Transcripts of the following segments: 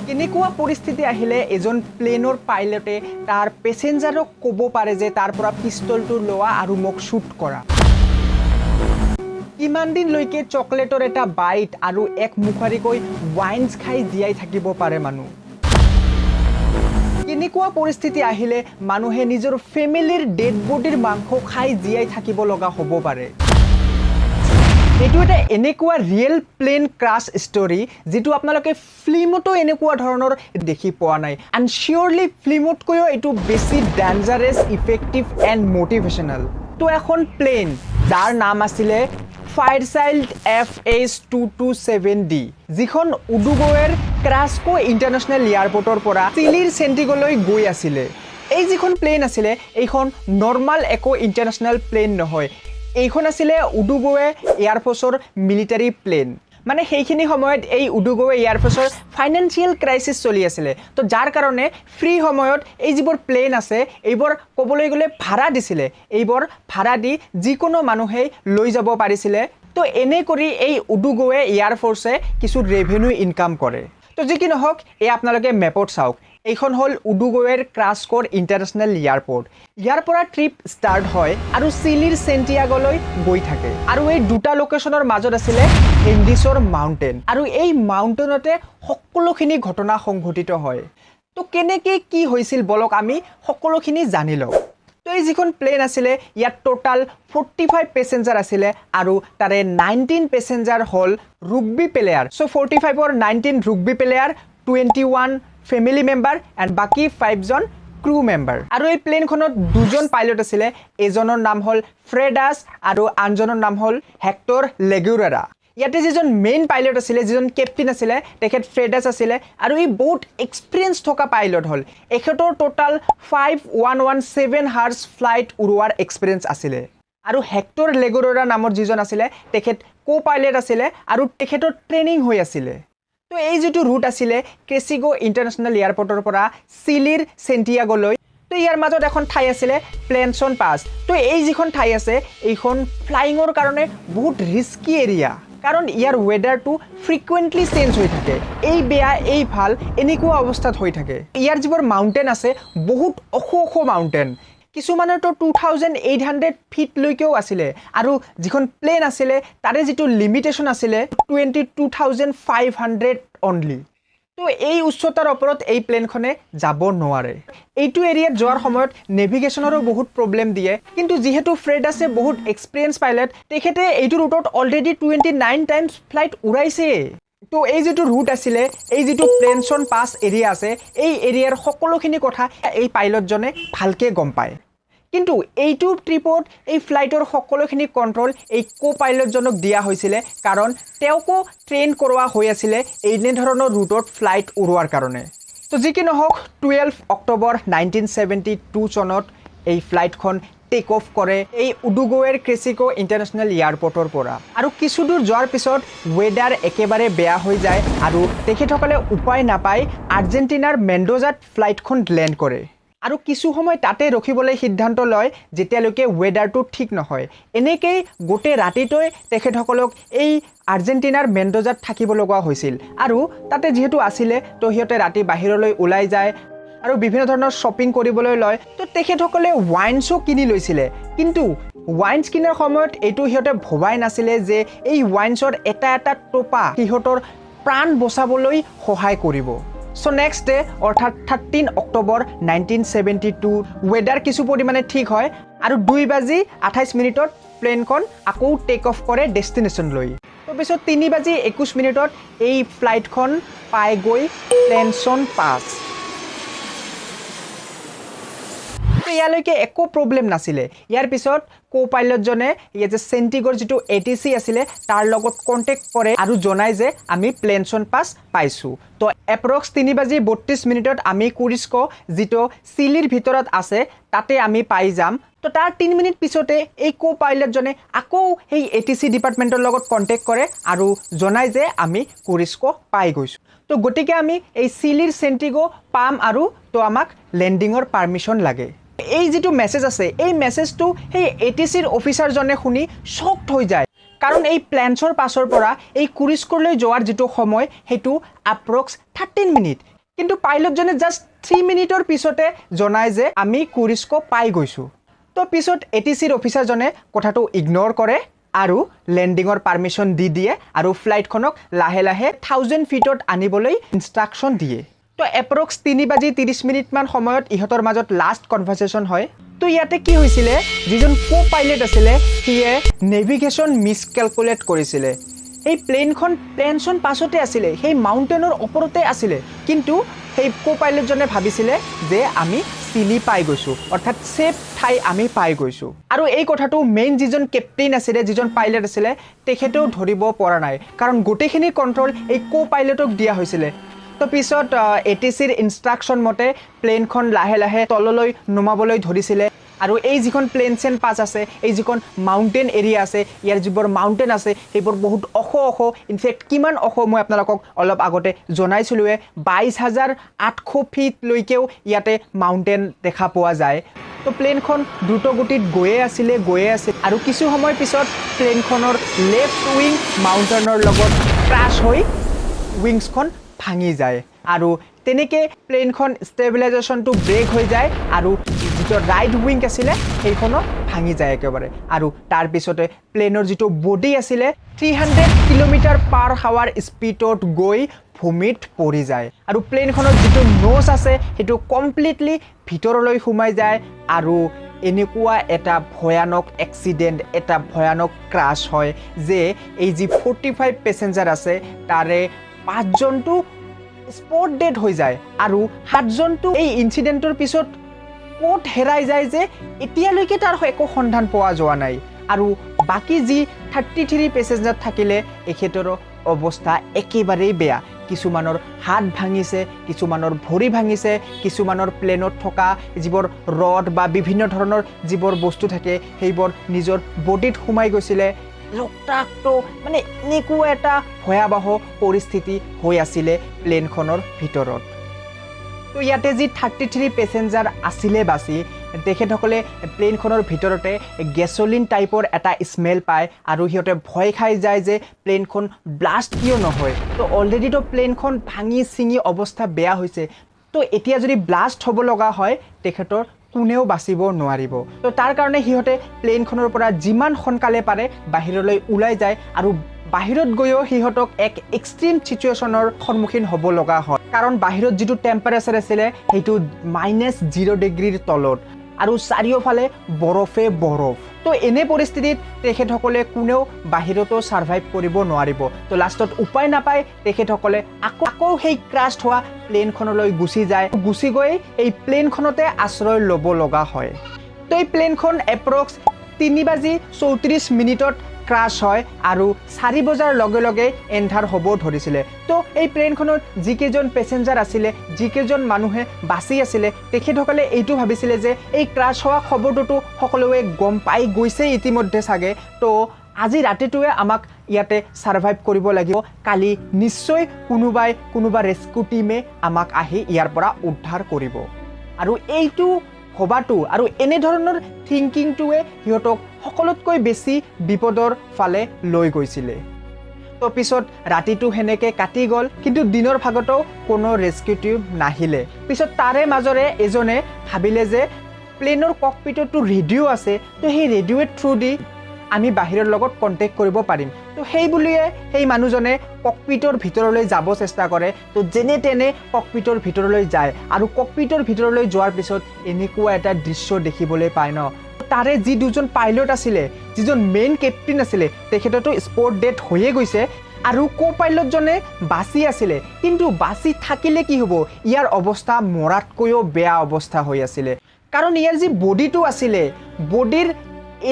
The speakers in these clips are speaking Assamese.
কেনেকুৱা পৰিস্থিতি আহিলে এজন প্লেনৰ পাইলটে তাৰ পেছেঞ্জাৰক ক'ব পাৰে যে তাৰ পৰা পিস্তলটো লোৱা আৰু মোক শ্বুট কৰা। কিমান দিনলৈকে চকলেটৰ এটা বাইট আৰু এক মুখাৰিকৈ ৱাইনছ খাই জীয়াই থাকিব পাৰে মানুহ। কেনেকুৱা পৰিস্থিতি আহিলে মানুহে নিজৰ ফেমিলিৰ ডেড বডিৰ মাংস খাই জীয়াই থাকিব লগা হ'ব পাৰে। এইটো এটা এনেকুৱা ৰিয়েল প্লেন ক্ৰাছ ষ্টৰী যিটো আপোনালোকে ফিল্মতো এনেকুৱা ধৰণৰ দেখি পোৱা নাই। এণ্ড চিয়ৰলি ফিল্মতকৈও এইটো বেছি ডেঞ্জাৰাছ, ইফেক্টিভ এণ্ড মটিভেশ্যনেল। তো এখন প্লেন যাৰ নাম আছিলে ফায়াৰচাইল্ড FH227D, যিখন উডুগোৱেৰ ক্ৰাস্কো ইণ্টাৰনেশ্যনেল এয়াৰপৰ্টৰ পৰা চিলিৰ চেণ্টিগোলৈ গৈ আছিলে। এই যিখন প্লেন আছিলে এইখন নৰ্মেল একো ইণ্টাৰনেশ্যনেল প্লেন নহয়। এইখন আছিলে উডুগোৱে এয়াৰফ'ৰ্চৰ মিলিটাৰী প্লেন। মানে সেইখিনি সময়ত এই উডুগোৱে এয়াৰফ'ৰ্চৰ ফাইনেন্সিয়েল ক্ৰাইচিছ চলি আছিলে। তো যাৰ কাৰণে ফ্ৰী সময়ত এই যিবোৰ প্লেন আছে এইবোৰ ক'বলৈ গ'লে ভাড়া দিছিলে। এইবোৰ ভাড়া দি যিকোনো মানুহেই লৈ যাব পাৰিছিলে। তো এনে কৰি এই উডুগোৱে এয়াৰফ'ৰ্চে কিছু ৰেভিনিউ ইনকাম কৰে। তো যি কি নহওক এই আপোনালোকে মেপত চাওক। এইখন হ'ল উডুগোৱেৰ ক্ৰাস্কোৰ ইণ্টাৰনেশ্যনেল এয়াৰপৰ্ট। ইয়াৰ পৰা ট্ৰিপ ষ্টাৰ্ট হয় আৰু চিলিৰ চেণ্টিয়াগোলৈ গৈ থাকে। আৰু এই দুটা লোকেশ্যনৰ মাজত আছিলে এণ্ডিছৰ মাউণ্টেইন। আৰু এই মাউণ্টেইনতে সকলোখিনি ঘটনা সংঘটিত হয়। তো কেনেকৈ কি হৈছিল বলক আমি সকলোখিনি জানি লওঁ। তো এই যিখন প্লেন আছিলে ইয়াত টোটাল 45 পেছেঞ্জাৰ আছিলে আৰু তাৰে 19 পেছেঞ্জাৰ হ'ল ৰুগবী প্লেয়াৰ। চ' 45ৰ 19 rugby player, 21 family member and বাকী 5জন ক্ৰু মেম্বাৰ। আৰু এই প্লেনখনত দুজন পাইলট আছিলে। এজনৰ নাম হ'ল ফ্ৰেডাছ আৰু আনজনৰ নাম হ'ল হেক্টৰ লেগুৰেৰা। ইয়াতে যিজন মেইন পাইলট আছিলে, যিজন কেপ্টেইন আছিলে, তেখেত ফ্ৰেডাছ আছিলে আৰু ই বহুত এক্সপিৰিয়েঞ্চ থকা পাইলট হ'ল। এখেতৰ টোটাল 5117 হাৰ্ছ ফ্লাইট উৰোৱাৰ এক্সপিৰিয়েঞ্চ আছিলে। আৰু হেক্টৰ লেগুৰেৰা নামৰ যিজন আছিলে তেখেত কো পাইলট আছিলে আৰু তেখেতৰ ট্ৰেইনিং হৈ আছিলে। তো এই যিটো ৰুট আছিলে ক্ৰেচিগো ইণ্টাৰনেশ্যনেল এয়াৰপৰ্টৰ পৰা চিলিৰ চেণ্টিয়াগোলৈ, তো ইয়াৰ মাজত এখন ঠাই আছিলে প্লেনছন পাছ। তো এই যিখন ঠাই আছে এইখন ফ্লাইঙৰ কাৰণে বহুত ৰিস্কি এৰিয়া, কাৰণ ইয়াৰ ৱেডাৰটো ফ্ৰিকুৱেণ্টলি চেঞ্জ হৈ থাকে। এই বেয়া এই ভাল এনেকুৱা অৱস্থাত হৈ থাকে। ইয়াৰ যিবোৰ মাউণ্টেইন আছে বহুত ওখ ওখ মাউণ্টেইন, কিছুমানৰতো 2800 ফিটলৈকেও আছিলে। আৰু যিখন প্লেন আছিলে তাৰে যিটো লিমিটেশ্যন আছিলে 22,500 অনলি। তো এই উচ্চতাৰ ওপৰত এই প্লেনখনে যাব নোৱাৰে। এইটো এৰিয়াত যোৱাৰ সময়ত নেভিগেশ্যনৰো বহুত প্ৰব্লেম দিয়ে। কিন্তু যিহেতু ফ্ৰেডাছে বহুত এক্সপিৰিয়েঞ্চ পাইলট, তেখেতে এইটো ৰুটত অলৰেডি 29 টাইমছ ফ্লাইট উৰাইছে। তো এই যিটো ৰুট আছিলে, এই যিটো প্লেনছন পাছ এৰিয়া আছে, এই এৰিয়াৰ সকলোখিনি কথা এই পাইলটজনে ভালকৈ গম পায়। কিন্তু এইটো ট্ৰিপত এই ফ্লাইটৰ সকলোখিনি কণ্ট্ৰল এই কো পাইলটজনক দিয়া হৈছিলে, কাৰণ তেওঁকো ট্ৰেইন কৰোৱা হৈ আছিলে এনেধৰণৰ ৰুটত ফ্লাইট উৰোৱাৰ কাৰণে। তো যি কি নহওক 12 অক্টোবৰ 1972 চনত এই ফ্লাইটখন টেক অফ কৰে এই উডুগোৱেৰ ক্ৰেচিগো ইণ্টাৰনেশ্যনেল এয়াৰপৰ্টৰ পৰা। আৰু কিছু দূৰ যোৱাৰ পিছত ৱেডাৰ একেবাৰে বেয়া হৈ যায় আৰু তেখেতসকলে উপায় নাপায় আৰ্জেণ্টিনাৰ মেণ্ডোজাত ফ্লাইটখন লেণ্ড কৰে। আৰু কিছু সময় তাতে ৰখিবলৈ সিদ্ধান্ত লয় যেতিয়ালৈকে ৱেডাৰটো ঠিক নহয়। এনেকেই গোটেই ৰাতিটোৱে তেখেতসকলক এই আৰ্জেণ্টিনাৰ মেণ্ডোজাত থাকিব লগা হৈছিল। আৰু তাতে যিহেতু আছিলে তো সিহঁতে ৰাতি বাহিৰলৈ ওলাই যায় আৰু বিভিন্ন ধৰণৰ শ্বপিং কৰিবলৈ লয়। তো তেখেতসকলে ৱাইনছো কিনি লৈছিলে, কিন্তু ৱাইনছ কিনাৰ সময়ত এইটো সিহঁতে ভবাই নাছিলে যে এই ৱাইনছৰ এটা এটা টোপা সিহঁতৰ প্ৰাণ বচাবলৈ সহায় কৰিব। চ' নেক্সট ডে অৰ্থাৎ 13 অক্টোবৰ 1972 ৱেডাৰ কিছু পৰিমাণে ঠিক হয় আৰু 2:28 প্লেনখন আকৌ টেক অফ কৰে ডেষ্টিনেশ্যনলৈ। তাৰপিছত 3:21 এই ফ্লাইটখন পাই গৈ প্লেনছন পাছ। ইয়ালৈকে একো প্ৰব্লেম নাছিলে। ইয়াৰ পিছত কো পাইলটজনে ইয়াতে চেণ্টিগোৰ যিটো ATC আছিলে তাৰ লগত কণ্টেক্ট কৰে আৰু জনায় যে আমি প্লেনছন পাছ পাইছোঁ। তো এপ্ৰক্স 3:32 আমি কুৰিস্কো যিটো চিলিৰ ভিতৰত আছে তাতে আমি পাই যাম। তো তাৰ 3 মিনিট পিছতে এই কো পাইলটজনে আকৌ সেই ATC ডিপাৰ্টমেণ্টৰ লগত কণ্টেক্ট কৰে আৰু জনায় যে আমি কুৰিস্কো পাই গৈছোঁ। তো গতিকে আমি এই চিলিৰ চেণ্টিগো পাম আৰু তো আমাক লেণ্ডিঙৰ পাৰ্মিশ্যন লাগে। এই যিটো মেছেজ আছে এই মেছেজটো সেই ATCৰ অফিচাৰজনে শুনি শ্বকড হৈ যায়, কাৰণ এই প্লেনছৰ পাছৰ পৰা এই কুৰিস্কোলৈ যোৱাৰ যিটো সময় সেইটো এপ্ৰক্স 13 মিনিট। কিন্তু পাইলটজনে জাষ্ট 3 মিনিটৰ পিছতে জনায় যে আমি কুৰিস্ক পাই গৈছোঁ। তো পিছত ATCৰ অফিচাৰজনে কথাটো ইগন'ৰ কৰে আৰু লেণ্ডিঙৰ পাৰ্মিশ্যন দি দিয়ে আৰু ফ্লাইটখনক লাহে লাহে 1000 ফিটত আনিবলৈ ইনষ্ট্ৰাকশ্যন দিয়ে। তো এপ্ৰক্স 3:30 মান সময়ত ইহঁতৰ মাজত লাষ্ট কনভাৰ্চেশ্যন হয়। তো ইয়াতে কি হৈছিলে, যিজন কো পাইলট আছিলে সিয়ে নেভিগেশ্যন মিছকেলকুলেট কৰিছিলে। এই প্লেনখন পাছতে আছিলে, সেই মাউণ্টেইনৰ ওপৰতে আছিলে, কিন্তু সেই কো পাইলটজনে ভাবিছিলে যে আমি চিনি পাই গৈছোঁ, অৰ্থাৎ ছেফ ঠাই আমি পাই গৈছোঁ। আৰু এই কথাটো মেইন যিজন কেপ্টেইন আছিলে, যিজন পাইলট আছিলে, তেখেতেও ধৰিব পৰা নাই, কাৰণ গোটেইখিনি কণ্ট্ৰল এই কো পাইলটক দিয়া হৈছিলে। তো পিছত ATCৰ ইনষ্ট্ৰাকশ্যন মতে প্লেনখন লাহে লাহে তললৈ নমাবলৈ ধৰিছিলে। আৰু এই যিখন প্লেন চেন পাছ আছে, এই যিখন মাউণ্টেইন এৰিয়া আছে, ইয়াৰ যিবোৰ মাউণ্টেইন আছে সেইবোৰ বহুত ওখ ওখ। ইনফেক্ট কিমান ওখ মই আপোনালোকক অলপ আগতে জনাইছিলোঁৱে, 22,800 ফিটলৈকেও ইয়াতে মাউণ্টেইন দেখা পোৱা যায়। তো প্লেনখন দ্ৰুত গতিত গৈয়ে আছিল আৰু কিছু সময় পিছত প্লেনখনৰ লেফ্ট উইং মাউণ্টেইনৰ লগত ক্ৰাছ হৈ উইংছখন ভাঙি যায় আৰু তেনেকৈ প্লেনখন ষ্টেবিলাইজেশ্যনটো ব্ৰেক হৈ যায় আৰু যিটো ৰাইট উইং আছিলে সেইখনো ভাঙি যায় একেবাৰে। আৰু তাৰপিছতে প্লেনৰ যিটো বডি আছিলে 300 km/h স্পীডত গৈ ভূমিত পৰি যায় আৰু প্লেনখনৰ যিটো নোজ আছে সেইটো কমপ্লিটলি ভিতৰলৈ সোমাই যায় আৰু এনেকুৱা এটা ভয়ানক এক্সিডেণ্ট, এটা ভয়ানক ক্ৰাছ হয় যে এই যি 45 পেছেঞ্জাৰ আছে তাৰে 5জনটো স্পট ডেড হৈ যায় আৰু 7জনটো এই ইনচিডেণ্টৰ পিছত ক'ত হেৰাই যায় যে এতিয়ালৈকে তাৰ একো সন্ধান পোৱা যোৱা নাই। আৰু বাকী যি 33 পেছেঞ্জাৰ থাকিলে এখেতৰো অৱস্থা একেবাৰেই বেয়া। কিছুমানৰ হাত ভাঙিছে, কিছুমানৰ ভৰি ভাঙিছে, কিছুমানৰ প্লেনত থকা যিবোৰ ৰড বা বিভিন্ন ধৰণৰ যিবোৰ বস্তু থাকে সেইবোৰ নিজৰ বডিত সোমাই গৈছিলে। ৰক্তাক্ত, মানে এনেকুৱা এটা ভয়াৱহ পৰিস্থিতি হৈ আছিলে প্লেনখনৰ ভিতৰত। তো ইয়াতে যি 33 পেছেঞ্জাৰ আছিলে বাছি, তেখেতসকলে প্লেনখনৰ ভিতৰতে গেছলিন টাইপৰ এটা স্মেল পায় আৰু সিহঁতে ভয় খাই যায় যে প্লেনখন ব্লাষ্ট কিয় নহয়। তো অলৰেডিতো প্লেনখন ভাঙি চিঙি অৱস্থা বেয়া হৈছে, তো এতিয়া যদি ব্লাষ্ট হ'ব লগা হয় তেখেতৰ কোনেও বাচিব নোৱাৰিব। তো তাৰ কাৰণে সিহঁতে প্লেনখনৰ পৰা যিমান সোনকালে পাৰে বাহিৰলৈ ওলাই যায় আৰু বাহিৰত গৈও সিহঁতক এক এক্সট্ৰিম চিটুৱেশ্যনৰ সন্মুখীন হ'ব লগা হয়, কাৰণ বাহিৰত যিটো টেম্পাৰেচাৰ আছিলে সেইটো -0 ডিগ্ৰীৰ তলত আৰু চাৰিওফালে বৰফে বৰফ। তো এনে পৰিস্থিতিত তেখেতসকলে কোনেও বাহিৰতো ছাৰ্ভাইভ কৰিব নোৱাৰিব। তো লাষ্টত উপায় নাপায় তেখেতসকলে আকৌ সেই ক্ৰাছ হোৱা প্লেনখনলৈ গুচি গৈ এই প্লেনখনতে আশ্ৰয় ল'ব লগা হয়। তো এই প্লেনখন এপ্ৰক্স 3:34 ক্ৰাছ হয় আৰু 4 বজাৰ লগে লগে এন্ধাৰ হ'ব ধৰিছিলে। তো এই প্লেনখনত যিকেইজন পেছেঞ্জাৰ আছিলে, যিকেইজন মানুহে বাচি আছিলে, তেখেতসকলে এইটো ভাবিছিলে যে এই ক্ৰাছ হোৱা খবৰটোতো সকলোৱে গম পাই গৈছে ইতিমধ্যে চাগে, তো আজি ৰাতিটোৱে আমাক ইয়াতে ছাৰ্ভাইভ কৰিব লাগিব, কালি নিশ্চয় কোনোবা ৰেস্কিউ টিমে আমাক আহি ইয়াৰ পৰা উদ্ধাৰ কৰিব। আৰু এইটো ভবাটো আৰু এনেধৰণৰ থিংকিংটোৱে সিহঁতক সকলোতকৈ বেছি বিপদৰ ফালে লৈ গৈছিলে। তো পিছত ৰাতিটো সেনেকৈ কাটি গ'ল, কিন্তু দিনৰ ভাগতো কোনো ৰেস্কিউ টিম নাহিলে। পিছত তাৰে মাজৰে এজনে ভাবিলে যে প্লেনৰ ককপিটতো ৰেডিঅ' আছে, তো সেই ৰেডিঅ'ৰ থ্ৰু দি আমি বাহিৰৰ লগত কণ্টেক্ট কৰিব পাৰিম। তো সেই বুলিয়ে সেই মানুহজনে ককপিটৰ ভিতৰলৈ যাব চেষ্টা কৰে। তো যেনে তেনে ককপিটৰ ভিতৰলৈ যায় আৰু ককপিটৰ ভিতৰলৈ যোৱাৰ পিছত এনেকুৱা এটা দৃশ্য দেখিবলৈ পায় ন। তাৰে যি দুজন পাইলট আছিলে, যিজন মেইন কেপ্টেইন আছিলে, তেখেততো স্পট ডেড হৈয়ে গৈছে আৰু কো পাইলটজনে বাচি আছিলে, কিন্তু বাচি থাকিলে কি হ'ব, ইয়াৰ অৱস্থা মৰাতকৈও বেয়া অৱস্থা হৈ আছিলে। কাৰণ ইয়াৰ যি বডিটো আছিলে, বডিৰ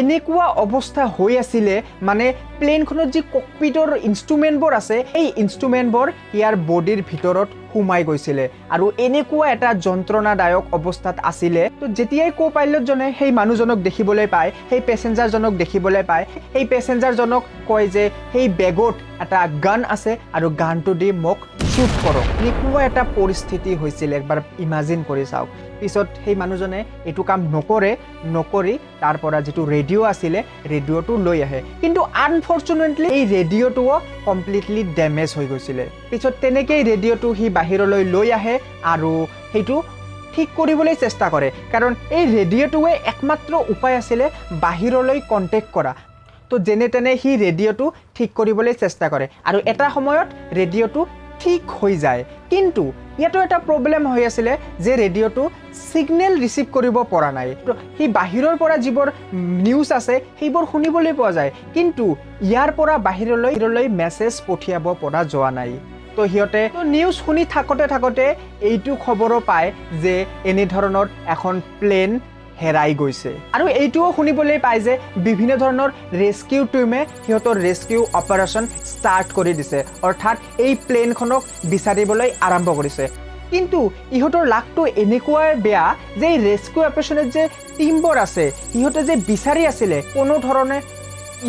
এনেকুৱা অৱস্থা হৈ আছিলে, মানে প্লেনখনত যি ককপিটৰ ইনষ্ট্ৰুমেণ্টবোৰ আছে এই ইনষ্ট্ৰুমেণ্টবোৰ ইয়াৰ বডিৰ ভিতৰত সোমাই গৈছিলে আৰু এনেকুৱা এটা যন্ত্ৰণাদায়ক অৱস্থাত আছিলে। তো যেতিয়াই কো পাইলটজনে সেই মানুহজনক দেখিবলৈ পায়, সেই পেছেঞ্জাৰজনক দেখিবলৈ পায়, সেই পেছেঞ্জাৰজনক কয় যে সেই বেগত এটা গান আছে আৰু গানটো দি মোক শ্বুট কৰক। এনেকুৱা এটা পৰিস্থিতি হৈছিল, একবাৰ ইমাজিন কৰি চাওক। পিছত সেই মানুহজনে এইটো কাম নকৰি তাৰ পৰা যিটো ৰেডিঅ' আছিলে ৰেডিঅ'টো লৈ আহে, কিন্তু আনফৰ্চুনেটলি এই ৰেডিঅ'টোও কমপ্লিটলি ডেমেজ হৈ গৈছিলে। পিছত তেনেকেই ৰেডিঅ'টো সি বাহিৰলৈ লৈ আহে আৰু সেইটো ঠিক কৰিবলৈ চেষ্টা কৰে কাৰণ এই ৰেডিঅ'টোৱে একমাত্ৰ উপায় আছিলে বাহিৰলৈ কণ্টেক্ট কৰা তো যেনে তেনে সি ৰেডিঅ'টো ঠিক কৰিবলৈ চেষ্টা কৰে আৰু এটা সময়ত ৰেডিঅ'টো ঠিক হৈ যায় কিন্তু ইয়াতো এটা প্ৰব্লেম হৈ আছিলে যে ৰেডিঅ'টো সিগনেল ৰিচিভ কৰিব পৰা নাই সি বাহিৰৰ পৰা যিবোৰ নিউজ আছে সেইবোৰ শুনিবলৈ পোৱা যায় কিন্তু ইয়াৰ পৰা বাহিৰলৈ মেছেজ পঠিয়াব পৰা যোৱা নাই তো সিহঁতে নিউজ শুনি থাকোঁতে এইটো খবৰো পায় যে এনে ধৰণৰ এখন প্লেন হেৰাই গৈছে আৰু এইটোও শুনিবলৈ পায় যে বিভিন্ন ধৰণৰ ৰেস্কিউ টিমে সিহঁতৰ ৰেস্কিউ অপাৰেশ্যন ষ্টাৰ্ট কৰি দিছে অৰ্থাৎ এই প্লেনখনক বিচাৰিবলৈ আৰম্ভ কৰিছে কিন্তু ইহঁতৰ লাকটো এনেকুৱা বেয়া যে এই ৰেস্কিউ অপাৰেশ্যনত যে টিমবোৰ আছে ইহঁতে যে বিচাৰি আছিলে কোনো ধৰণে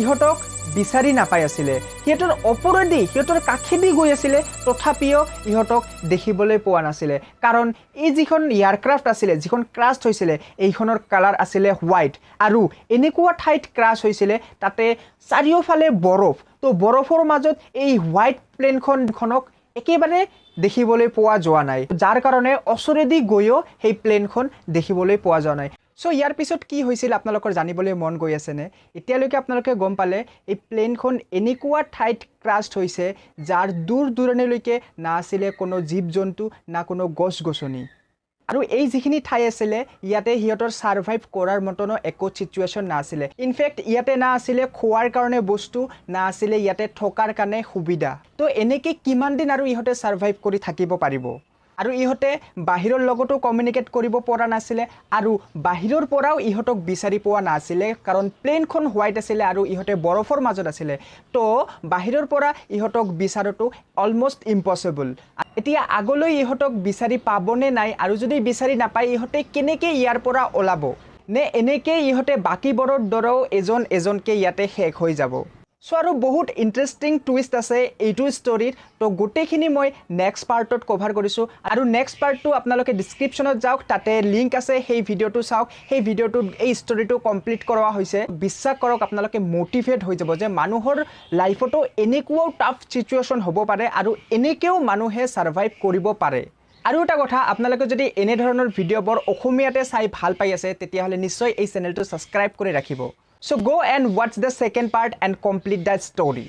ইহঁতক বিচাৰি নাপাই আছিলে সিহঁতৰ ওপৰেদি সিহঁতৰ কাষেদি গৈ আছিলে তথাপিও ইহঁতক দেখিবলৈ পোৱা নাছিলে কাৰণ এই যিখন এয়াৰক্ৰাফ্ট আছিলে যিখন ক্ৰাছ হৈছিলে এইখনৰ কালাৰ আছিলে হোৱাইট আৰু এনেকুৱা ঠাইত ক্ৰাছ হৈছিলে তাতে চাৰিওফালে বৰফ তো বৰফৰ মাজত এই হোৱাইট প্লেনখনক একেবাৰে দেখিবলৈ পোৱা যোৱা নাই যাৰ কাৰণে ওচৰেদি গৈও সেই প্লেনখন দেখিবলৈ পোৱা যোৱা নাই সো ইয়াৰ পিছত কি হৈছিল আপোনালোকৰ জানিবলৈ মন গৈ আছেনে এতিয়ালৈকে আপোনালোকে গম পালে এই প্লেনখন এনেকুৱা ঠাইত ক্ৰাছ হৈছে যাৰ দূৰ দূৰণিলৈকে না আছিলে কোনো জীৱ জন্তু না কোনো গছ গছনি আৰু এই যিখিনি ঠাই আছিলে ইয়াতে সিহঁতৰ সাৰ্ভাইভ কৰাৰ মতনো একো সিচুৱেশ্যন না আছিলে ইনফেক্ট ইয়াতে না আছিলে খোৱাৰ কাৰণে বস্তু না আছিলে ইয়াতে থকাৰ কাৰণে সুবিধা তো এনেকৈ কিমান দিন আৰু ইহঁতে সাৰ্ভাইভ কৰি থাকিব পাৰিব আৰু ইহঁতে বাহিৰৰ লগতো কমিউনিকেট কৰিব পৰা নাছিলে আৰু বাহিৰৰ পৰাও ইহঁতক বিচাৰি পোৱা নাছিলে কাৰণ প্লেনখন হোৱাইট আছিলে আৰু ইহঁতে বৰফৰ মাজত আছিলে তো বাহিৰৰ পৰা ইহঁতক বিচাৰটো অলমোষ্ট ইম্পচিবল এতিয়া আগলৈ ইহঁতক বিচাৰি পাবনে নাই আৰু যদি বিচাৰি নাপায় ইহঁতে কেনেকৈ ইয়াৰ পৰা ওলাব নে এনেকৈ ইহঁতে বাকীবোৰৰ দৰেও এজনকৈ ইয়াতে শেষ হৈ যাব সো আৰু বহুত ইণ্টাৰেষ্টিং টুইষ্ট আছে এইটো ষ্টৰীত তো গোটেইখিনি মই নেক্সট পাৰ্টত কভাৰ কৰিছোঁ আৰু নেক্সট পাৰ্টটো আপোনালোকে ডিছক্ৰিপশ্যনত যাওক তাতে লিংক আছে সেই ভিডিঅ'টো চাওক সেই ভিডিঅ'টোত এই ষ্টৰীটো কমপ্লিট কৰোৱা হৈছে বিশ্বাস কৰক আপোনালোকে মটিভেট হৈ যাব যে মানুহৰ লাইফতো এনেকুৱাও টাফ চিটুৱেশ্যন হ'ব পাৰে আৰু এনেকৈও মানুহে ছাৰ্ভাইভ কৰিব পাৰে আৰু এটা কথা আপোনালোকে যদি এনে ধৰণৰ ভিডিঅ'বোৰ অসমীয়াতে চাই ভাল পাই আছে তেতিয়াহ'লে নিশ্চয় এই চেনেলটো ছাবস্ক্ৰাইব কৰি ৰাখিব So go and watch the second part and complete that story.